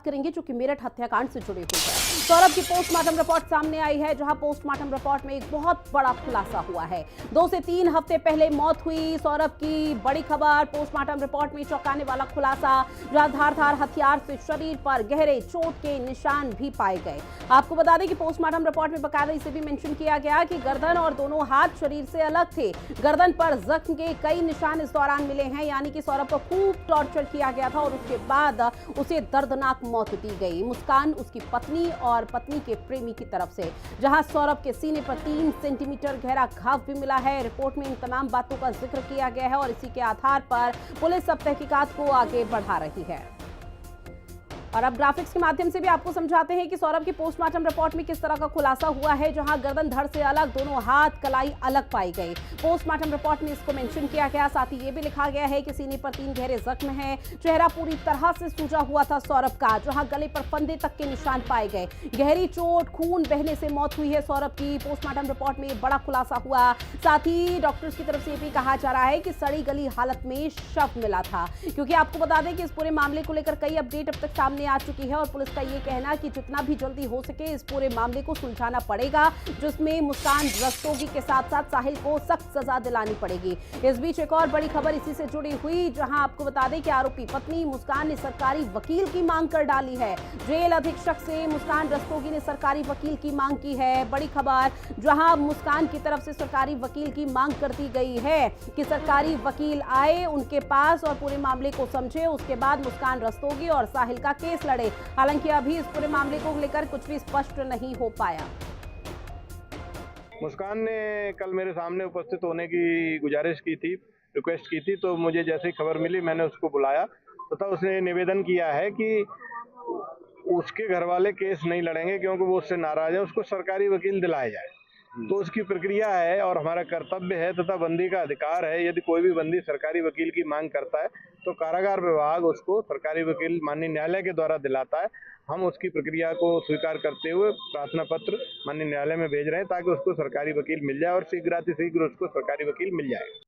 करेंगे जो कि मेरठ हत्याकांड से जुड़ी हुई है। सौरभ की पोस्टमार्टम रिपोर्ट सामने आई है, जहां पोस्टमार्टम रिपोर्ट में एक बहुत बड़ा खुलासा हुआ है। 2 से 3 हफ्ते पहले मौत हुई सौरभ की, बड़ी खबर। पोस्टमार्टम रिपोर्ट में चौंकाने वाला खुलासा, जहां धारदार हथियार से शरीर पर गहरे चोट के निशान भी पाए गए। आपको बता दें कि पोस्टमार्टम रिपोर्ट में बकायदा इसे भी मेंशन किया गया कि गर्दन और दोनों हाथ शरीर से अलग थे। गर्दन पर जख्म के कई निशान इस दौरान मिले हैं, यानी कि सौरभ को खूब टॉर्चर किया गया था और उसके बाद उसे दर्दनाक मौत दी गई। मुस्कान उसकी पत्नी और पत्नी के प्रेमी की तरफ से, जहां सौरभ के सीने पर 3 सेंटीमीटर गहरा घाव भी मिला है। रिपोर्ट में इन तमाम बातों का जिक्र किया गया है और इसी के आधार पर पुलिस अब तहकीकात को आगे बढ़ा रही है। और अब ग्राफिक्स के माध्यम से भी आपको समझाते हैं कि सौरभ की पोस्टमार्टम रिपोर्ट में किस तरह का खुलासा हुआ है, जहां गर्दन धड़ से अलग, दोनों हाथ कलाई अलग पाई गई। पोस्टमार्टम रिपोर्ट में इसको मेंशन किया गया। साथ ही ये भी लिखा गया है कि सीने पर 3 गहरे जख्म हैं। चेहरा पूरी तरह से सूजा हुआ था सौरभ का, जहां गले पर फंदे तक के निशान पाए गए। गहरी चोट, खून बहने से मौत हुई है सौरभ की। पोस्टमार्टम रिपोर्ट में बड़ा खुलासा हुआ। साथ ही डॉक्टर्स की तरफ से भी कहा जा रहा है कि सड़ी गली हालत में शव मिला था, क्योंकि आपको बता दें कि इस पूरे मामले को लेकर कई अपडेट अब तक सामने आ चुकी है और पुलिस का यह कहना कि जितना भी जल्दी हो सके इस पूरे मामले को सुलझाना पड़ेगा, जिसमें मुस्कान रस्तोगी के साथ साथ साहिल को सख्त सजा दिलानी पड़ेगी। इस बीच एक और बड़ी खबर इसी से जुड़ी हुई, जहां आपको बता दें कि आरोपी पत्नी मुस्कान ने सरकारी वकील की मांग कर डाली है। जेल अधीक्षक से मुस्कान रस्तोगी ने सरकारी वकील की मांग की है। बड़ी खबर, जहां मुस्कान की तरफ से सरकारी वकील की मांग कर दी गई है कि सरकारी वकील आए उनके पास और पूरे मामले को समझे, उसके बाद मुस्कान रस्तोगी और साहिल का केस लड़े। हालांकि अभी इस पूरे मामले को लेकर कुछ भी स्पष्ट नहीं हो पाया। मुस्कान ने कल मेरे सामने उपस्थित होने की गुजारिश की थी, रिक्वेस्ट की थी, तो मुझे जैसे ही खबर मिली मैंने उसको बुलाया तथा उसने निवेदन किया है कि उसके घर वाले केस नहीं लड़ेंगे क्योंकि वो उससे नाराज है, उसको सरकारी वकील दिलाया जाए। तो उसकी प्रक्रिया है और हमारा कर्तव्य है तथा बंदी का अधिकार है, यदि कोई भी बंदी सरकारी वकील की मांग करता है तो कारागार विभाग उसको सरकारी वकील माननीय न्यायालय के द्वारा दिलाता है। हम उसकी प्रक्रिया को स्वीकार करते हुए प्रार्थना पत्र माननीय न्यायालय में भेज रहे हैं ताकि उसको सरकारी वकील मिल जाए और शीघ्र उसको सरकारी वकील मिल जाए।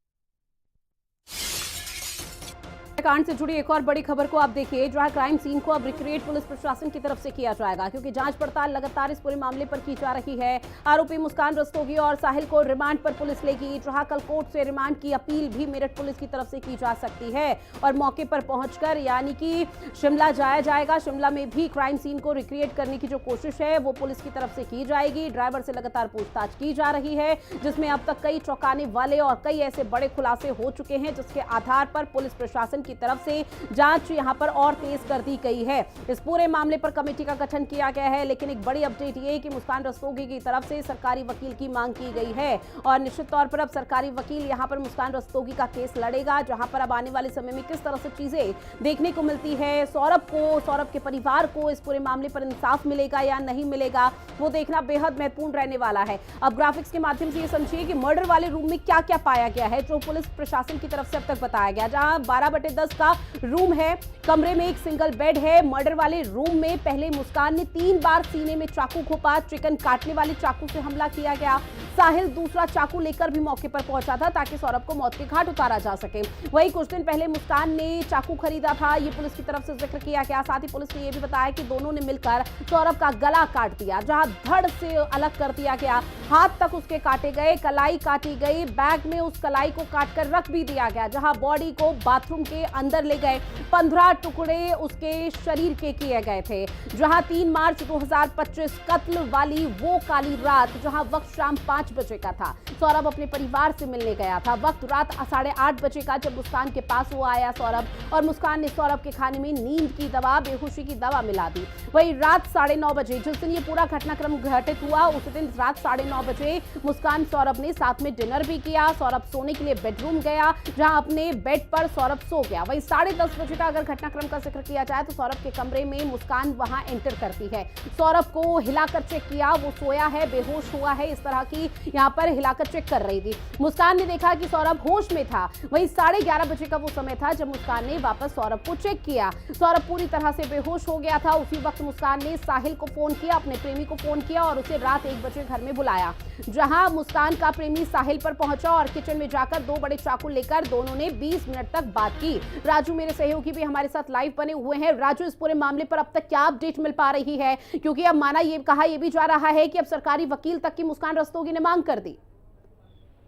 कांड से जुड़ी एक और बड़ी खबर को आप देखिए, जहां क्राइम सीन को अब रिक्रिएट पुलिस प्रशासन की तरफ से किया जाएगा, क्योंकि जांच पड़ताल लगातार इस पूरे मामले पर की जा रही है। आरोपी मुस्कान रस्तोगी और साहिल को रिमांड पर पुलिस लेगी, जहां कल कोर्ट से रिमांड की अपील भी मेरठ पुलिस की तरफ से की जा सकती है और मौके पर पहुंचकर यानी कि शिमला जाया जाएगा। शिमला में भी क्राइम सीन को रिक्रिएट करने की जो कोशिश है वो पुलिस की तरफ से की जाएगी। ड्राइवर से लगातार पूछताछ की जा रही है, जिसमें अब तक कई चौंकाने वाले और कई ऐसे बड़े खुलासे हो चुके हैं, जिसके आधार पर पुलिस प्रशासन की तरफ से जांच यहां पर और तेज कर दी गई है। इस पूरे मामले पर कमेटी का गठन किया गया है, लेकिन एक बड़ी अपडेट ये है कि मुस्कान रस्तोगी की तरफ से सरकारी वकील की मांग की गई है और निश्चित तौर पर अब सरकारी वकील यहां पर मुस्कान रस्तोगी का केस लड़ेगा, जहां पर अब आने वाले समय में किस तरह से चीजें देखने को मिलती है, सौरभ के परिवार को इस पूरे मामले पर इंसाफ मिलेगा या नहीं मिलेगा, वो देखना बेहद महत्वपूर्ण रहने वाला है। अब ग्राफिक्स के माध्यम से ये समझिए कि मर्डर वाले रूम में क्या क्या पाया गया है, जो पुलिस प्रशासन की तरफ से अब तक बताया गया। जहां 12/10 का रूम है, कमरे में एक सिंगल बेड है। मर्डर वाले रूम में पहले मुस्कान ने 3 बार सीने में चाकू घोंपा, चिकन काटने वाले चाकू से हमला किया गया। साहिल दूसरा चाकू लेकर भी मौके पर पहुंचा था ताकि सौरभ को मौत के घाट उतारा जा सके। वहीं कुछ दिन पहले मुस्कान ने चाकू खरीदा था, ये पुलिस की तरफ से जिक्र किया गया। साथ ही पुलिस ने यह भी बताया कि दोनों ने मिलकर सौरभ का गला काट दिया, जहां धड़ से अलग कर दिया गया, हाथ तक उसके काटे गए, कलाई काटी गई, बैग में उस कलाई को काटकर रख भी दिया गया, जहां बॉडी को बाथरूम के अंदर ले गए। 15 टुकड़े उसके शरीर के किए गए थे। जहां 3 मार्च 2025 कत्ल वाली वो काली रात, जहां वक्त शाम 5 बजे का था, सौरभ अपने परिवार से मिलने गया था। वक्त रात 8:30 बजे का, जब मुस्कान के पास वो आया सौरभ, और मुस्कान ने सौरभ के खाने में नींद की दवा, बेहोशी की दवा मिला दी। वही रात 9:30 बजे, जिस दिन ये पूरा घटनाक्रम घटित हुआ, उस दिन रात 9:30 बजे मुस्कान सौरभ ने साथ में डिनर भी किया। सौरभ सोने के लिए बेडरूम गया, जहां अपने बेड पर सौरभ सो गया। वही 10:30 बजे का अगर घटनाक्रम का जिक्र किया जाए तो सौरभ के कमरे में मुस्कान वहां एंटर करती है। सौरभ को हिलाकर चेक किया, वो सोया है, बेहोश हुआ है, इस तरह की यहां पर हिलाकर चेक कर रही थी। मुस्कान ने देखा कि सौरभ होश में था। वहीं 11:30 बजे का वो समय था जब मुस्कान ने वापस सौरभ को चेक किया। सौरभ पूरी तरह से बेहोश हो गया था। उसी वक्त मुस्कान ने साहिल को फोन किया, अपने प्रेमी को फोन किया और उसे रात 1 बजे घर में बुलाया, जहां मुस्कान का प्रेमी साहिल पर पहुंचा और किचन में जाकर 2 बड़े चाकू लेकर दोनों ने 20 मिनट तक बात की। राजू मेरे सहयोगी भी हमारे साथ लाइव बने हुए हैं। राजू, इस पूरे मामले पर अब तक क्या अपडेट मिल पा रही है, क्योंकि अब कहा यह भी जा रहा है कि अब सरकारी वकील तक की मुस्कान रस्तोगी ने मांग कर दी।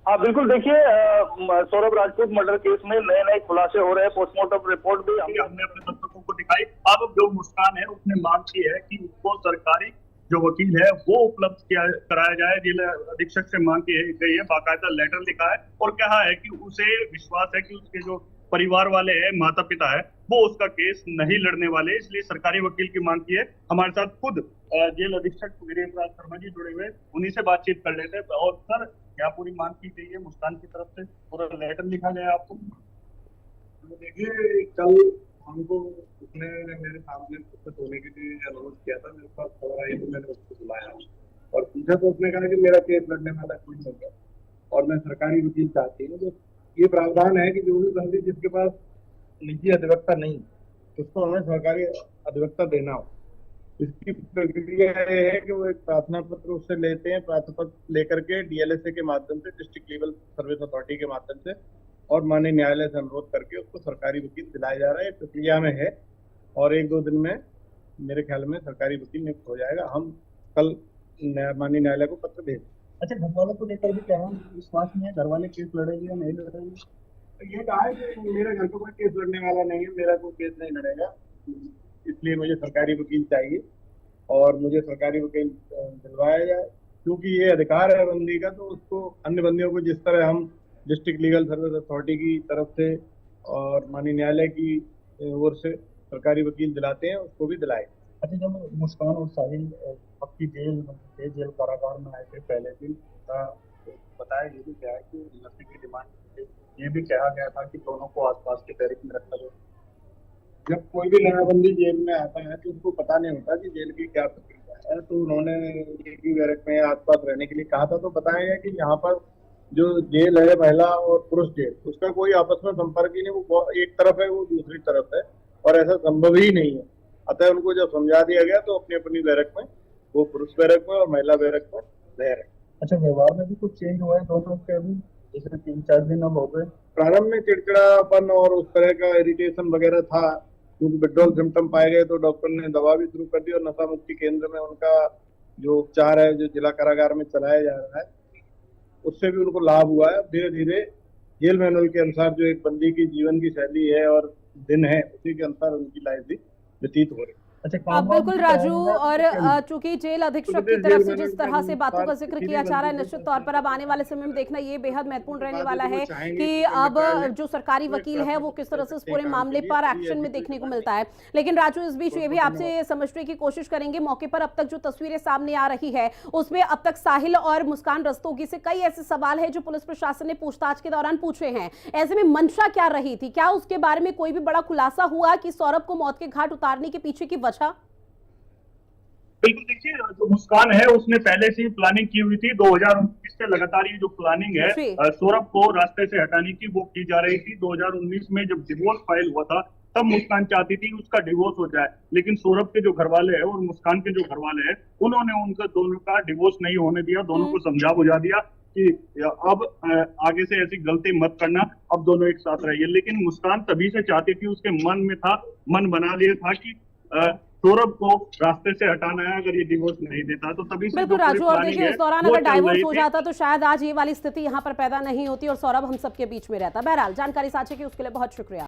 हाँ बिल्कुल, देखिए सौरभ राजपूत मर्डर केस में नए नए खुलासे हो रहे हैं। पोस्टमार्टम रिपोर्ट भी हमने अपने दर्शकों को दिखाई। अब जो मुस्कान है उसने मांग की है कि उसको सरकारी जो वकील है वो उपलब्ध कराया जाए। जेल अधीक्षक से मांग की गई है, बाकायदा लेटर लिखा है और कहा है कि उसे विश्वास है कि उसके जो परिवार वाले हैं, माता पिता है, वो उसका केस नहीं लड़ने वाले, इसलिए सरकारी वकील की मांग की है। हमारे साथ खुद जेल अधीक्षक वीरेंद्र राज शर्मा जी जुड़े हुए, उन्हीं से बातचीत कर लेते हैं। और सर, क्या पूरी मांग की गई है मुस्कान की तरफ से, पूरा लेटर लिखा गया आपको? देखिए, कल हमको उसने मेरे सामने उपस्थित होने के लिए अनुरोध किया था। मेरे पास खबर आई तो मैंने उसको बुलाया और पूछा तो उसने कहा कि मेरा केस लड़ने वाला कोई नहीं है और मैं सरकारी वकील चाहती हूँ। तो ये प्रावधान है कि जो भी बंदी जिसके पास निजी अधिवक्ता नहीं, उसको हमें सरकारी अधिवक्ता देना हो। इसकी प्रक्रिया ये है कि वो एक प्रार्थना पत्र उससे लेते हैं, प्रार्थना पत्र लेकर के डीएलएसए के माध्यम से, डिस्ट्रिक्ट लीगल सर्विस अथॉरिटी के माध्यम से, और माननीय न्यायालय से अनुरोध करके उसको सरकारी वकील दिलाया जा रहा है। प्रक्रिया में है और 1-2 दिन में मेरे ख्याल में सरकारी वकील नियुक्त हो जाएगा। हम कल माननीय न्यायालय को पत्र भेज। अच्छा, घर वालों को लेकर भी क्या विश्वास नहीं है? घर वाले केस लड़ेंगे या नहीं लड़ेंगे? ये कहा है कि मेरे घर पर कोई केस लड़ने वाला नहीं है, मेरा कोई केस नहीं लड़ेगा, इसलिए मुझे सरकारी वकील चाहिए और मुझे सरकारी वकील दिलवाया जाए। क्योंकि ये अधिकार है बंदी का, तो उसको अन्य बंदियों को जिस तरह हम डिस्ट्रिक्ट लीगल सर्विस अथॉरिटी की तरफ से और माननीय न्यायालय की ओर से सरकारी वकील दिलाते हैं, उसको भी दिलाए। अच्छा, जब मुस्कान और साहिल आपकी जेल कारागार में आए थे पहले दिन, बताया ये भी क्या है कि नशे की डिमांड, ये भी कहा गया था कि दोनों को आसपास के बैरक में रखा जाए। जब कोई भी नया बंदी जेल में आता है तो उसको पता नहीं होता कि जेल की क्या प्रक्रिया है, तो उन्होंने एक ही बैरक में आसपास रहने के लिए कहा था। तो बताया गया कि यहाँ पर जो जेल है महिला और पुरुष जेल, उसका कोई आपस में संपर्क ही नहीं, वो एक तरफ है वो दूसरी तरफ है और ऐसा संभव ही नहीं है। अतः उनको जब समझा दिया गया तो अपनी अपनी बैरक में, वो पुरुष बैरक में और महिला बैरक में रह रहे। अच्छा, व्यवहार में भी कुछ चेंज हुआ है दोनों के? अभी जैसे 3-4 दिन अब हो गए। प्रारंभ में चिड़चिड़ापन और उस तरह का इरिटेशन वगैरह था, क्योंकि विड्रॉल सिम्टम पाए गए तो डॉक्टर ने दवा भी शुरू कर दी और नशा मुक्ति केंद्र में उनका जो उपचार है, जो जिला कारागार में चलाया जा रहा है, उससे भी उनको लाभ हुआ है। धीरे धीरे जेल मैनुअल के अनुसार जो एक बंदी की जीवन की शैली है और दिन है, उसी के अनुसार उनकी लाइफ भी व्यतीत हो रही है। बिल्कुल राजू, और चूंकि जेल अधीक्षक की तरफ से जिस तरह से बातों का जिक्र किया जा रहा है, निश्चित तौर पर अब आने वाले समय में देखना ये बेहद महत्वपूर्ण रहने वाला है कि अब जो सरकारी वकील है वो किस तरह से इस पूरे मामले पर एक्शन में देखने को मिलता है। लेकिन राजू, इस बीच ये भी आपसे समझने की कोशिश करेंगे, मौके पर अब तक जो तस्वीरें सामने आ रही है उसमें अब तक साहिल और मुस्कान रस्तोगी से कई ऐसे सवाल है जो पुलिस प्रशासन ने पूछताछ के दौरान पूछे हैं। ऐसे में मंशा क्या रही थी? क्या उसके बारे में कोई भी बड़ा खुलासा हुआ कि सौरभ को मौत के घाट उतारने के पीछे की वजह? बिल्कुल, देखिए, जो मुस्कान है उसने पहले से ही प्लानिंग की हुई थी। 2019 से लगातार ये जो प्लानिंग है सौरभ को रास्ते से हटाने की, वो की जा रही थी। 2019 में जब डिवोर्स फाइल हुआ था तब मुस्कान चाहती थी उसका डिवोर्स हो जाए, लेकिन सौरभ के जो घरवाले हैं और मुस्कान के जो घरवाले हैं, उन्होंने उनका दोनों का डिवोर्स नहीं होने दिया। दोनों को समझा बुझा दिया कि अब आगे से ऐसी गलती मत करना, अब दोनों एक साथ रहिए। लेकिन मुस्कान तभी से चाहती थी, उसके मन में था, मन बना लिया था कि सौरभ को रास्ते से हटाना है अगर ये डिवोर्स नहीं देता तो। तभी से बिल्कुल राजू, और देखिए, उस दौरान अगर डाइवोर्स हो जाता तो शायद आज ये वाली स्थिति यहाँ पर पैदा नहीं होती और सौरभ हम सबके बीच में रहता। बहरहाल, जानकारी साझा की उसके लिए बहुत शुक्रिया।